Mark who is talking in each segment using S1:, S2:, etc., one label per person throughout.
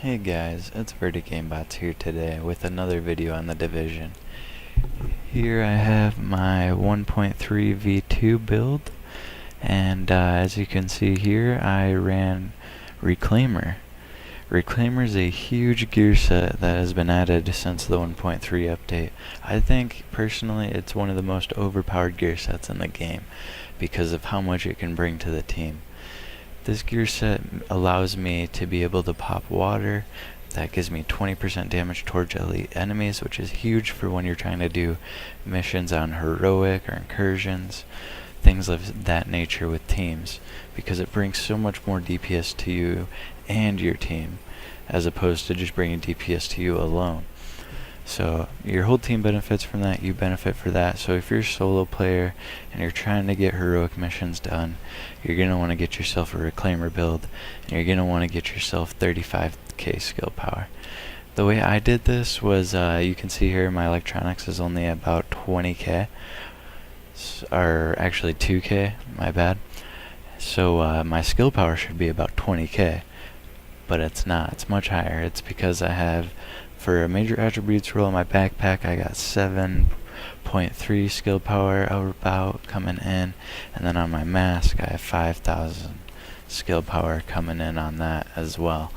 S1: Hey guys, it's VertiGameBots here today with another video on the Division. Here I have my 1.3 V2 build, and as you can see here, I ran Reclaimer. Reclaimer is a huge gear set that has been added since the 1.3 update. I think, personally, it's one of the most overpowered gear sets in the game because of how much it can bring to the team. This gear set allows me to be able to pop water. That gives me 20% damage towards elite enemies, which is huge for when you're trying to do missions on heroic or incursions, things of that nature with teams, because it brings so much more DPS to you and your team, as opposed to just bringing DPS to you alone. So your whole team benefits from that, you benefit for that. So if you're a solo player and you're trying to get heroic missions done, you're going to want to get yourself a Reclaimer build, and you're going to want to get yourself 35k skill power. The way I did this was, you can see here my electronics is only about 20k, or actually 2k, my bad. So my skill power should be about 20k, but it's not, it's much higher. It's because I have, for a major attributes roll on my backpack, I got 7.3 skill power about coming in, and then on my mask I have 5,000 skill power coming in on that as well.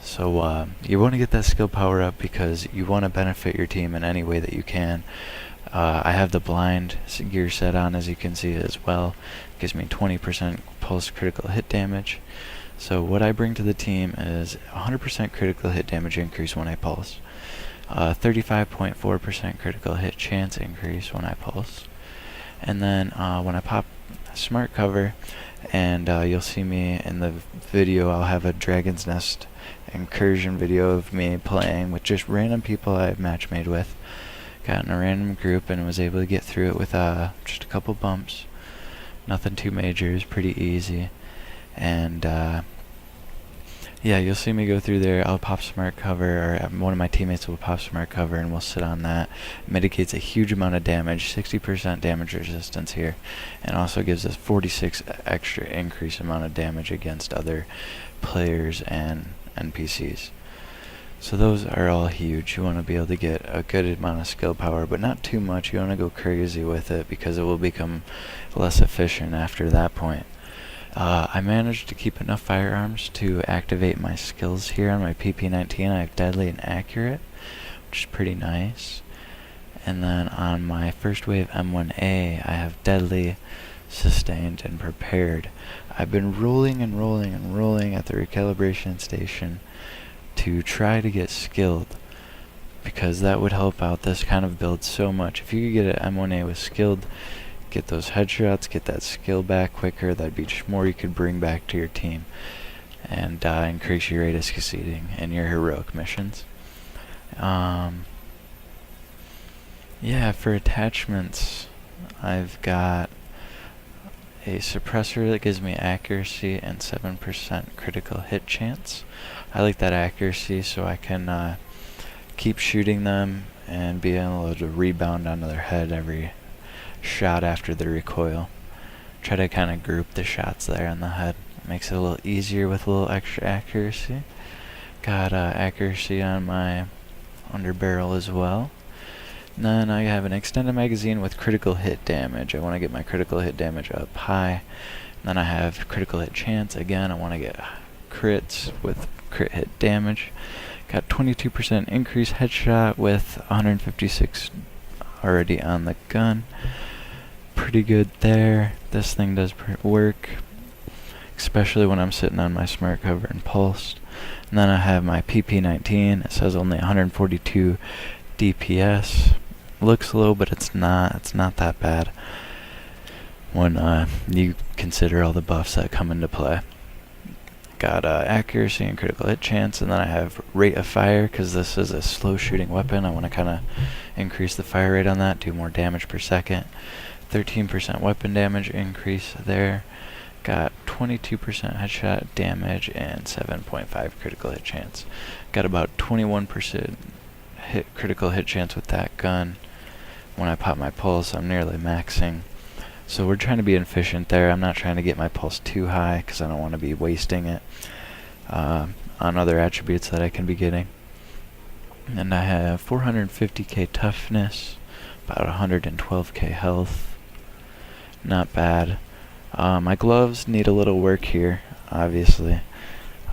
S1: So you want to get that skill power up because you want to benefit your team in any way that you can. I have the blind gear set on, as you can see, as well. It gives me 20% pulse critical hit damage. So what I bring to the team is 100% critical hit damage increase when I pulse, 35.4% critical hit chance increase when I pulse, and then when I pop smart cover, and you'll see me in the video, I'll have a Dragon's Nest incursion video of me playing with just random people I've match made with. Got in a random group and was able to get through it with just a couple bumps. Nothing too major, it was pretty easy. And yeah, you'll see me go through there. I'll pop smart cover, or one of my teammates will pop smart cover, and we'll sit on that. Mitigates a huge amount of damage, 60% damage resistance here, and also gives us 46 extra increase amount of damage against other players and NPCs. So those are all huge. You want to be able to get a good amount of skill power, but not too much. You want to go crazy with it because it will become less efficient after that point. I managed to keep enough firearms to activate my skills here on my PP19. I have Deadly and Accurate, which is pretty nice. And then on my first wave M1A, I have Deadly, Sustained, and Prepared. I've been rolling and rolling and rolling at the recalibration station to try to get skilled, because that would help out this kind of build so much. If you could get an M1A with skilled, get those headshots, get that skill back quicker, that'd be just more you could bring back to your team, and increase your rate of succeeding in your heroic missions. Yeah, for attachments, I've got a suppressor that gives me accuracy and 7% critical hit chance. I like that accuracy so I can keep shooting them and be able to rebound onto their head every shot after the recoil. Try to kind of group the shots there on the head. Makes it a little easier with a little extra accuracy. Got accuracy on my underbarrel as well. And then I have an extended magazine with critical hit damage. I want to get my critical hit damage up high. And then I have critical hit chance. Again, I want to get crits with crit hit damage. Got 22% increased headshot with 156 already on the gun. Pretty good there. This thing does work, especially when I'm sitting on my smart cover and pulsed. And then I have my PP19. It says only 142 DPS. Looks low, but it's not that bad when you consider all the buffs that come into play. Got accuracy and critical hit chance, and then I have rate of fire, because this is a slow shooting weapon. I want to kind of increase the fire rate on that, do more damage per second. 13% weapon damage increase there. Got 22% headshot damage and 7.5 critical hit chance. Got about 21% critical hit chance with that gun. When I pop my pulse, I'm nearly maxing. So we're trying to be efficient there. I'm not trying to get my pulse too high because I don't want to be wasting it. on other attributes that I can be getting. And I have 450k toughness, about 112k health. Not bad. My gloves need a little work here, obviously.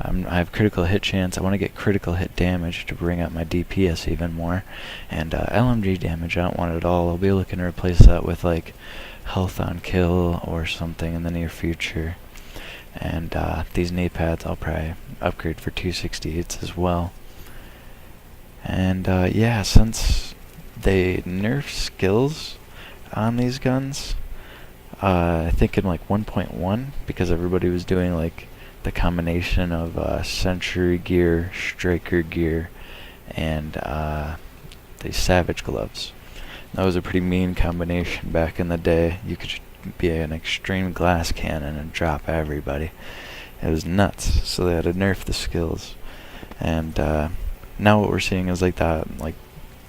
S1: I have critical hit chance. I want to get critical hit damage to bring up my DPS even more. And LMG damage, I don't want it at all. I'll be looking to replace that with like health on kill or something in the near future. And these knee pads I'll probably upgrade for 268s as well. And yeah, since they nerf skills on these guns, I think in like 1.1, because everybody was doing like the combination of Sentry gear, Striker gear, and the Savage gloves. That was a pretty mean combination back in the day. You could be an extreme glass cannon and drop everybody. It was nuts. So they had to nerf the skills. And now what we're seeing is like that, like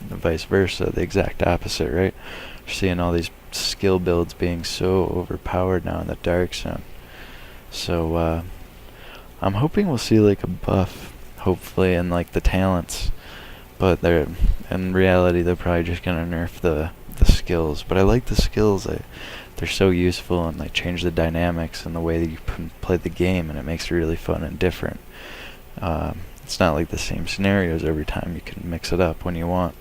S1: vice versa, the exact opposite, right? We're seeing all these skill builds being so overpowered now in the Dark Zone. So I'm hoping we'll see like a buff, hopefully, in like the talents. But they're, in reality, they're probably just gonna nerf the skills. But I like the skills. They're so useful, and they change the dynamics and the way that you play the game, and it makes it really fun and different. It's not like the same scenarios every time. You can mix it up when you want.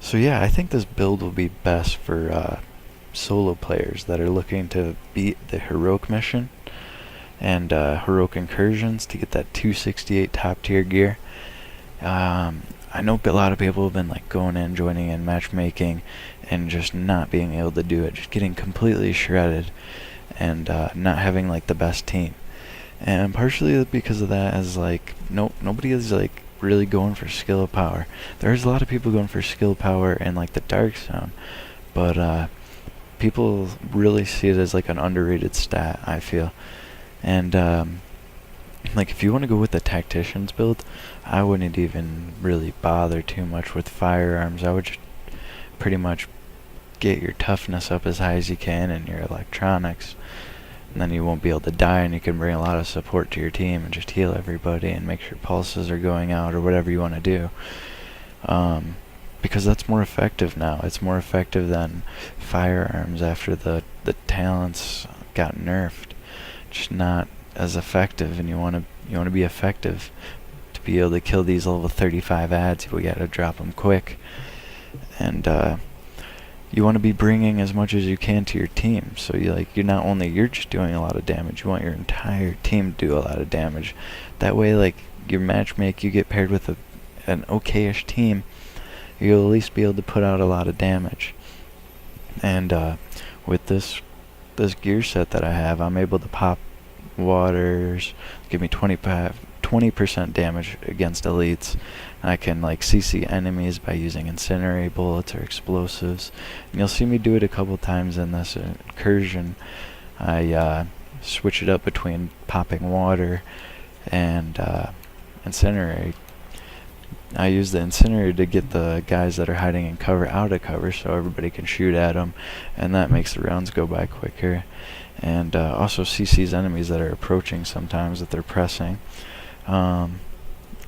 S1: So yeah, I think this build will be best for solo players that are looking to beat the heroic mission and heroic incursions to get that 268 top tier gear. I know a lot of people have been like going in, joining in matchmaking, and just not being able to do it, just getting completely shredded, and not having like the best team. And partially because of that is like nobody is like really going for skill power. There's a lot of people going for skill power in like the Dark Zone, but people really see it as like an underrated stat, I feel. And like if you want to go with the tactician's build, I wouldn't even really bother too much with firearms. I would just pretty much get your toughness up as high as you can and your electronics, and then you won't be able to die, and you can bring a lot of support to your team and just heal everybody and make sure pulses are going out or whatever you want to do. Because that's more effective now. It's more effective than firearms after the talents got nerfed. Just not as effective, and you want to be effective to be able to kill these level 35 ads. We gotta drop them quick, and you want to be bringing as much as you can to your team. So you're just doing a lot of damage. You want your entire team to do a lot of damage. That way, like your matchmake, you get paired with an okayish team, you'll at least be able to put out a lot of damage. And with this gear set that I have, I'm able to pop waters, give me 20% damage against elites. I can like CC enemies by using incinerate bullets or explosives. And you'll see me do it a couple times in this incursion. I switch it up between popping water and incinerate. I use the incinerator to get the guys that are hiding in cover out of cover, so everybody can shoot at them, and that makes the rounds go by quicker. And also CC's enemies that are approaching sometimes that they're pressing. And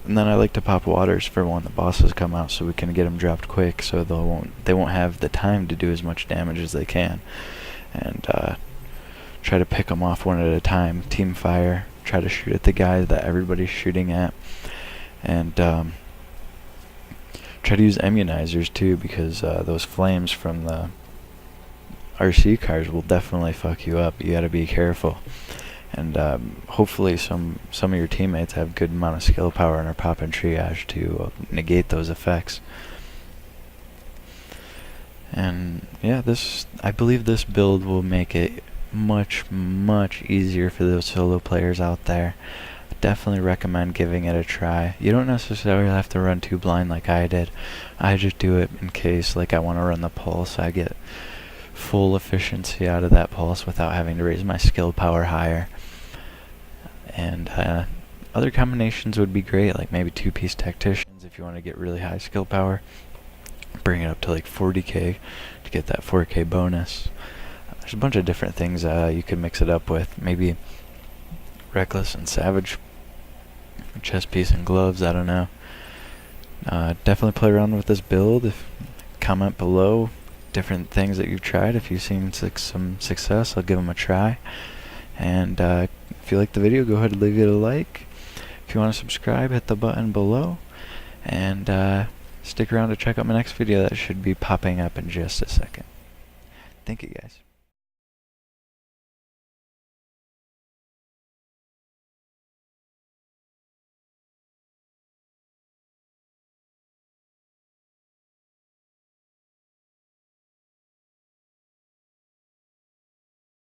S1: then I like to pop waters for when the bosses come out, so we can get them dropped quick, so they won't have the time to do as much damage as they can. And try to pick them off one at a time. Team fire. Try to shoot at the guy that everybody's shooting at. And try to use immunizers too, because those flames from the RC cars will definitely fuck you up. You gotta be careful. And hopefully some of your teammates have good amount of skill power and are popping triage to negate those effects. And yeah, I believe this build will make it much easier for those solo players out there. Definitely recommend giving it a try. You don't necessarily have to run too blind like I did. I just do it in case like I want to run the pulse. I get full efficiency out of that pulse without having to raise my skill power higher. And other combinations would be great, like maybe 2-piece tacticians if you want to get really high skill power. Bring it up to like 40k to get that 4k bonus. There's a bunch of different things you could mix it up with. Maybe reckless and savage. Chest piece and gloves, I don't know. Definitely play around with this build. Comment below different things that you've tried. If you've seen some success, I'll give them a try. And if you like the video, go ahead and leave it a like. If you want to subscribe, hit the button below. And stick around to check out my next video that should be popping up in just a second. Thank you guys.